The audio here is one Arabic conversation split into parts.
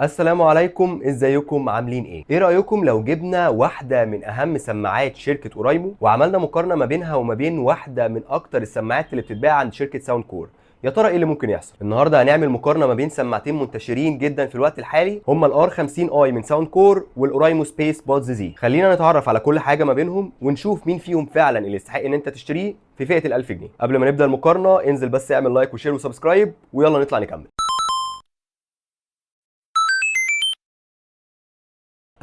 السلام عليكم، ازيكم عاملين ايه رأيكم لو جبنا واحدة من اهم سماعات شركة اورايمو وعملنا مقارنة ما بينها وما بين واحدة من اكتر السماعات اللي بتتباع عند شركة ساوند كور؟ يا ترى ايه اللي ممكن يحصل؟ النهارده هنعمل مقارنة ما بين سماعتين منتشرين جدا في الوقت الحالي، هما الار 50 اي من ساوند كور والاورايمو سبيس بادز زي. خلينا نتعرف على كل حاجة ما بينهم ونشوف مين فيهم فعلا اللي يستحق ان انت تشتريه في فئة ال1000 جنيه. قبل ما نبدأ المقارنة انزل بس اعمل لايك وشير وسبسكرايب ويلا نطلع نكمل.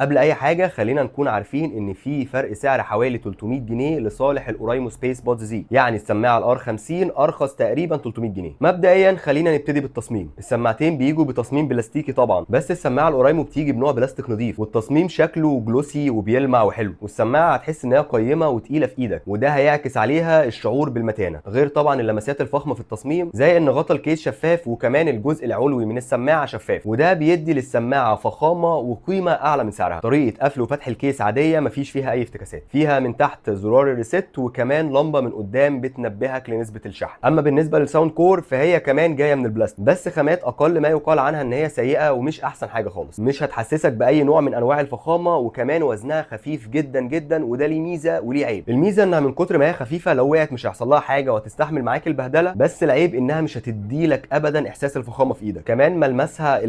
قبل اي حاجه خلينا نكون عارفين ان في فرق سعر حوالي 300 جنيه لصالح الاورايمو سبيس بودز زي، يعني السماعه الار 50 ارخص تقريبا 300 جنيه. مبدئيا خلينا نبتدي بالتصميم. السماعتين بيجوا بتصميم بلاستيكي طبعا، بس السماعه الاورايمو بتيجي بنوع بلاستيك نظيف والتصميم شكله جلوسي وبيلمع وحلو، والسماعه هتحس ان هي قيمه وتقيله في ايدك، وده هيعكس عليها الشعور بالمتانه، غير طبعا اللمسات الفخمه في التصميم زي ان غطا الكيس شفاف وكمان الجزء العلوي من السماعه شفاف، وده بيدي للسماعه فخامه وقيمه اعلى من سعرها. طريقه قفل وفتح الكيس عاديه مفيش فيها اي افتكاسات، فيها من تحت زرار الريست وكمان لمبه من قدام بتنبهك لنسبه الشحن. اما بالنسبه للساوند كور فهي كمان جايه من البلاستيك، بس خامات اقل ما يقال عنها ان هي سيئه ومش احسن حاجه خالص، مش هتحسسك باي نوع من انواع الفخامه، وكمان وزنها خفيف جدا جدا، وده ليه ميزه وليه عيب. الميزه انها من كتر ما هي خفيفه لو وقعت مش هيحصل لها حاجه وهتستحمل معاك البهدله، بس العيب انها مش هتدي لك ابدا احساس الفخامه في ايدك. كمان ملمسها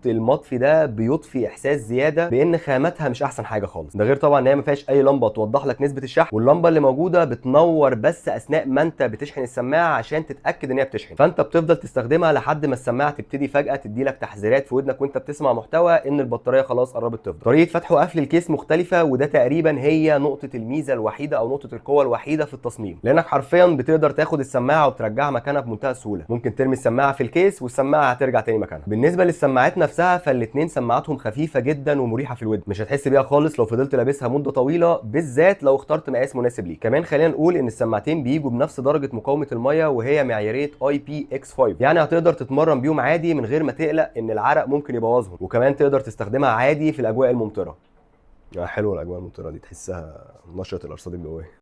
المطفي ده بيضفي احساس زياده بان خامتها مش احسن حاجه خالص، ده غير طبعا ان هي ما فيهاش اي لمبه توضح لك نسبه الشحن، واللمبه اللي موجوده بتنور بس اثناء ما انت بتشحن السماعه عشان تتاكد ان هي بتشحن، فانت بتفضل تستخدمها لحد ما السماعه تبتدي فجاه تدي لك تحذيرات في ودنك وانت بتسمع محتوى ان البطاريه خلاص قربت تفضى. طريقه فتح وقفل الكيس مختلفه، وده تقريبا هي نقطه الميزه الوحيده او نقطه القوه الوحيده في التصميم، لانك حرفيا بتقدر تاخد السماعه وترجعها مكانها بمنتهى السهوله، ممكن ترمي السماعه في الكيس والسماعه هترجع تاني مكانها. بالنسبه للسماعات نفسها فالاثنين سماعاتهم خفيفه جدا ومريحه في الودن، مش هتحس بيها خالص لو فضلت لابسها مده طويله، بالذات لو اخترت مقاس مناسب ليك. كمان خلينا نقول ان السماعتين بيجوا بنفس درجه مقاومه الميه وهي معياريه IPX5، يعني هتقدر تتمرن بيهم عادي من غير ما تقلق ان العرق ممكن يبوظهم، وكمان تقدر تستخدمها عادي في الاجواء الممطره. حلوه الاجواء الممطره دي، تحسها نشره الارصاد الجويه.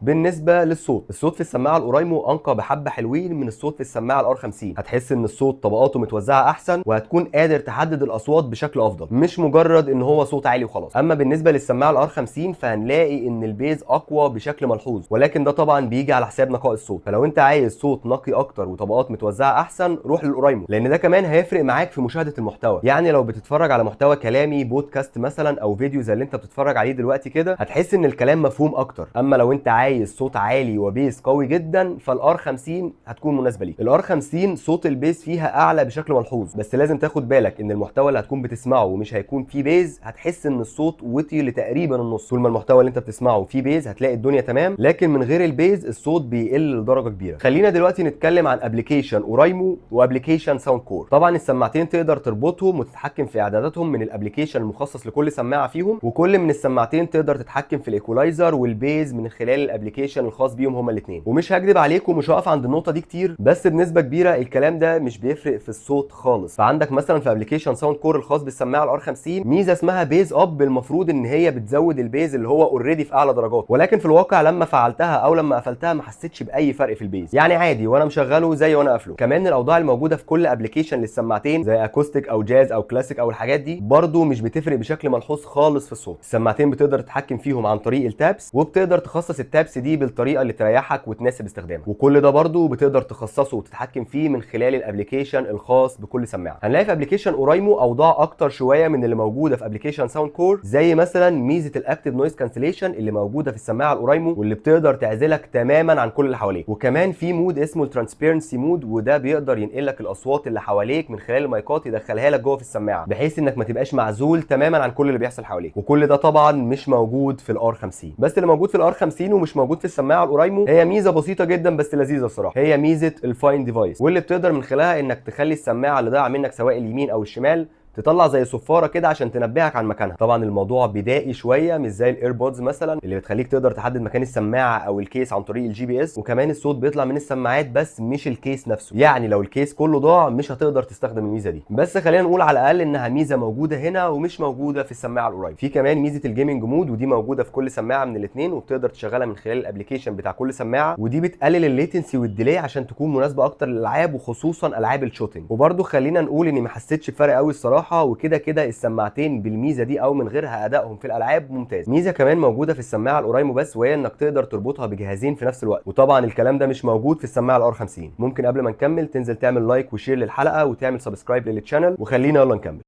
بالنسبه للصوت، الصوت في السماعه الاورايمو انقى بحبه حلوين من الصوت في السماعه الار 50، هتحس ان الصوت طبقاته متوزعه احسن وهتكون قادر تحدد الاصوات بشكل افضل، مش مجرد ان هو صوت عالي وخلاص. اما بالنسبه للسماعه الار 50 فهنلاقي ان البيز اقوى بشكل ملحوظ، ولكن ده طبعا بيجي على حساب نقاء الصوت، فلو انت عايز صوت نقي اكتر وطبقات متوزعه احسن روح للاورايمو، لان ده كمان هيفرق معاك في مشاهده المحتوى. يعني لو بتتفرج على محتوى كلامي بودكاست مثلا او فيديو زي اللي انت بتتفرج عليه دلوقتي كده هتحس ان الكلام مفهوم اكتر. اما لو انت عايز صوت عالي وبيس قوي جدا فالار 50 هتكون مناسبه ليك. الار 50 صوت البيس فيها اعلى بشكل ملحوظ، بس لازم تاخد بالك ان المحتوى اللي هتكون بتسمعه ومش هيكون فيه بيز هتحس ان الصوت وطي لتقريبا النص. طول ما المحتوى اللي انت بتسمعه فيه بيز هتلاقي الدنيا تمام، لكن من غير البيز الصوت بيقل لدرجه كبيره. خلينا دلوقتي نتكلم عن ابلكيشن اورايمو وابلكيشن ساوند كور. طبعا السماعتين تقدر تربطهم وتتحكم في اعداداتهم من الابلكيشن المخصص لكل سماعه فيهم، وكل من السماعتين تقدر تتحكم في الايكولايزر والبيز من خلال الابلكيشن الخاص بيهم هما الاثنين. ومش هكدب عليكم مش هقف عند النقطه دي كتير، بس بنسبه كبيره الكلام ده مش بيفرق في الصوت خالص. فعندك مثلا في ابلكيشن ساوند كور الخاص بالسماعه الار 50 ميزه اسمها بيز اب، المفروض ان هي بتزود البيز اللي هو اوريدي في اعلى درجات، ولكن في الواقع لما فعلتها او لما قفلتها ما حسيتش باي فرق في البيز، يعني عادي وانا مشغله زي وانا قافله. كمان الاوضاع الموجوده في كل ابلكيشن للسماعتين زي اكوستيك او جاز او كلاسيك او الحاجات دي برضو مش بتفرق بشكل ملحوظ خالص في الصوت. السماعتين بتقدر تتحكم فيهم عن طريق التابس، وبتقدر تخصص التابس دي بالطريقه اللي تريحك وتناسب استخدامك، وكل ده برضو بتقدر تخصصه وتتحكم فيه من خلال الابلكيشن الخاص بكل سماعه. هنلاقي في ابلكيشن اورايمو اوضاع اكتر شويه من اللي موجوده في ابلكيشن ساوند كور، زي مثلا ميزه الاكتيف نويز كانسليشن اللي موجوده في السماعه الاورايمو واللي بتقدر تعزلك تماما عن كل اللي حواليك، وكمان في مود اسمه الترانسبيرنسي مود، وده بيقدر ينقل لك الاصوات اللي حواليك من خلال المايكات يدخلها لك جوه في السماعه، بحيث انك ما تبقاش معزول تماما عن كل اللي بيحصل حواليك، وكل ده طبعا مش موجود في الار 50. بس اللي موجود في الار 50 ومش موجود في السماعه الاورايمو هي ميزه بسيطه جدا بس لذيذه الصراحه، هي ميزه الفاين ديفايس، واللي بتقدر من خلالها انك تخلي السماعه اللي ضايعه منك سواء اليمين او الشمال تطلع زي صفاره كده عشان تنبهك عن مكانها. طبعا الموضوع بدائي شويه، مش زي الايربودز مثلا اللي بتخليك تقدر تحدد مكان السماعه او الكيس عن طريق الجي بي اس. وكمان الصوت بيطلع من السماعات بس مش الكيس نفسه، يعني لو الكيس كله ضاع مش هتقدر تستخدم الميزه دي. بس خلينا نقول على الاقل انها ميزه موجوده هنا ومش موجوده في السماعه القريب. في كمان ميزه الجيمنج مود، ودي موجوده في كل سماعه من الاثنين، وبتقدر تشغلها من خلال الابلكيشن بتاع كل سماعه، ودي بتقلل الليتنسي والديلي عشان تكون مناسبه اكتر للالعاب وخصوصا العاب الشوتنج. وبرده خلينا نقول اني ما حسيتش بفرق قوي الصراحه، وكده كده السماعتين بالميزه دي او من غيرها ادائهم في الالعاب ممتاز. ميزه كمان موجوده في السماعه الاورايمو بس، وهي انك تقدر تربطها بجهازين في نفس الوقت، وطبعا الكلام ده مش موجود في السماعه الار 50. ممكن قبل ما نكمل تنزل تعمل لايك وشير للحلقه وتعمل سبسكرايب للتشانل، وخلينا يلا نكمل.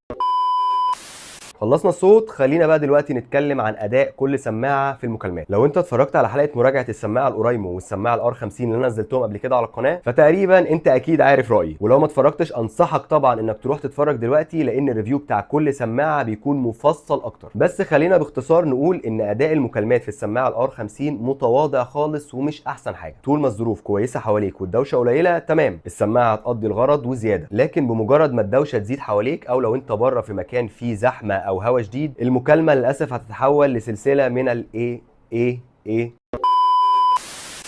خلصنا الصوت، خلينا بقى دلوقتي نتكلم عن اداء كل سماعه في المكالمات. لو انت اتفرجت على حلقه مراجعه السماعه الاورايمو والسماعه الار 50 اللي انا نزلتهم قبل كده على القناه، فتقريبا انت اكيد عارف رايي. ولو ما اتفرجتش انصحك طبعا انك تروح تتفرج دلوقتي، لان الريفيو بتاع كل سماعه بيكون مفصل اكتر. بس خلينا باختصار نقول ان اداء المكالمات في السماعه الار 50 متواضع خالص ومش احسن حاجه. طول ما الظروف كويسه حواليك والدوشه قليله تمام، السماعه هتقضي الغرض وزياده. لكن بمجرد ما الدوشه تزيد حواليك، او لو انت بره في مكان فيه زحمه او هوا شديد، المكالمة للأسف هتتحول لسلسلة من ايه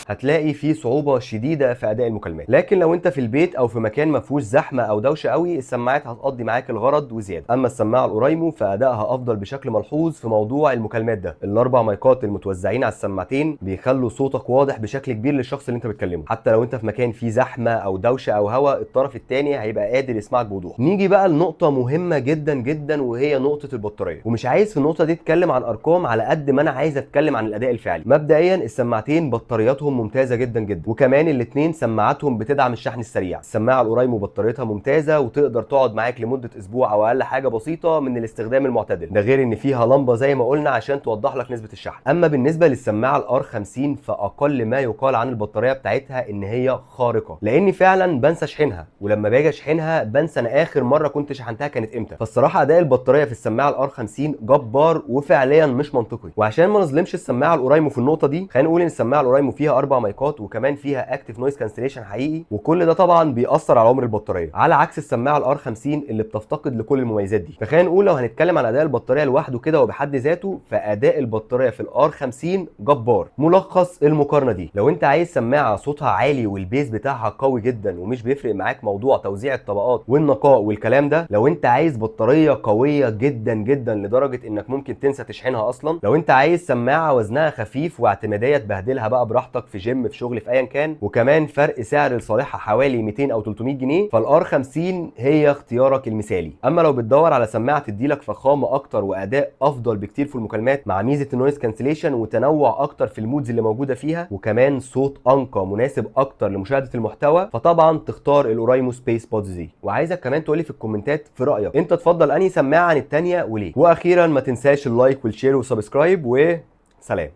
هتلاقي فيه صعوبة شديدة في أداء المكالمات. لكن لو أنت في البيت أو في مكان ما فيهوش زحمة أو دوشة قوي، السماعات هتقضي معاك الغرض وزيادة. أما السماعة الأورايمو فأدائها أفضل بشكل ملحوظ في موضوع المكالمات ده. الأربع مايكات المتوزعين على السماعتين بيخلوا صوتك واضح بشكل كبير للشخص اللي أنت بتكلمه، حتى لو أنت في مكان فيه زحمة أو دوشة أو هواء، الطرف الثاني هيبقى قادر يسمعك بوضوح. نيجي بقى لنقطة مهمة جدا جدا، وهي نقطة البطارية. ومش عايز في النقطة دي اتكلم عن أرقام على قد ما أنا عايز اتكلم عن الأداء الفعلي. مبدئيا السماعتين بطارياتهم ممتازة جدا، وكمان الاثنين سماعاتهم بتدعم الشحن السريع. السماعه الاورايمو بطاريتها ممتازه وتقدر تقعد معاك لمده اسبوع او اقل حاجه بسيطه من الاستخدام المعتدل، ده غير ان فيها لمبه زي ما قلنا عشان توضح لك نسبه الشحن. اما بالنسبه للسماعه الار 50 فاقل ما يقال عن البطاريه بتاعتها ان هي خارقه، لاني فعلا بنسى اشحنها، ولما باجي اشحنها بنسى انا اخر مره كنت شحنتها كانت امتى. فالصراحه اداء البطاريه في السماعه الار 50 جبار وفعليا مش منطقي. وعشان ما نظلمش السماعه الاورايمو في النقطه دي، خلينا نقول ان السماعه الاورايمو فيها 4 مايكات، وكمان فيها اكتيف نويز كانسليشن حقيقي، وكل ده طبعا بيأثر على عمر البطاريه، على عكس السماعه الار 50 اللي بتفتقد لكل المميزات دي. فخلينا نقول لو هنتكلم عن اداء البطاريه لوحده كده وبحد ذاته، فاداء البطاريه في الار 50 جبار. ملخص المقارنه دي، لو انت عايز سماعه صوتها عالي والبيز بتاعها قوي جدا ومش بيفرق معاك موضوع توزيع الطبقات والنقاء والكلام ده، لو انت عايز بطاريه قويه جدا جدا لدرجه انك ممكن تنسى تشحنها اصلا، لو انت عايز سماعه وزنها خفيف واعتماديه تبهدلها بقى براحتك في جيم في شغل في ايا كان، وكمان فرق سعر لصالحها حوالي 200 او 300 جنيه، فالار 50 هي اختيارك المثالي. اما لو بتدور على سماعه تديلك فخامه اكتر واداء افضل بكتير في المكالمات مع ميزه النويز كانسليشن وتنوع اكتر في المودز اللي موجوده فيها، وكمان صوت انقى مناسب اكتر لمشاهده المحتوى، فطبعا تختار الاورايمو سبيس بودز دي. وعايزك كمان تقولي في الكومنتات في رايك انت تفضل انهي سماعه عن الثانيه وليه. واخيرا ما تنساش اللايك والشير والسبسكرايب، وسلام.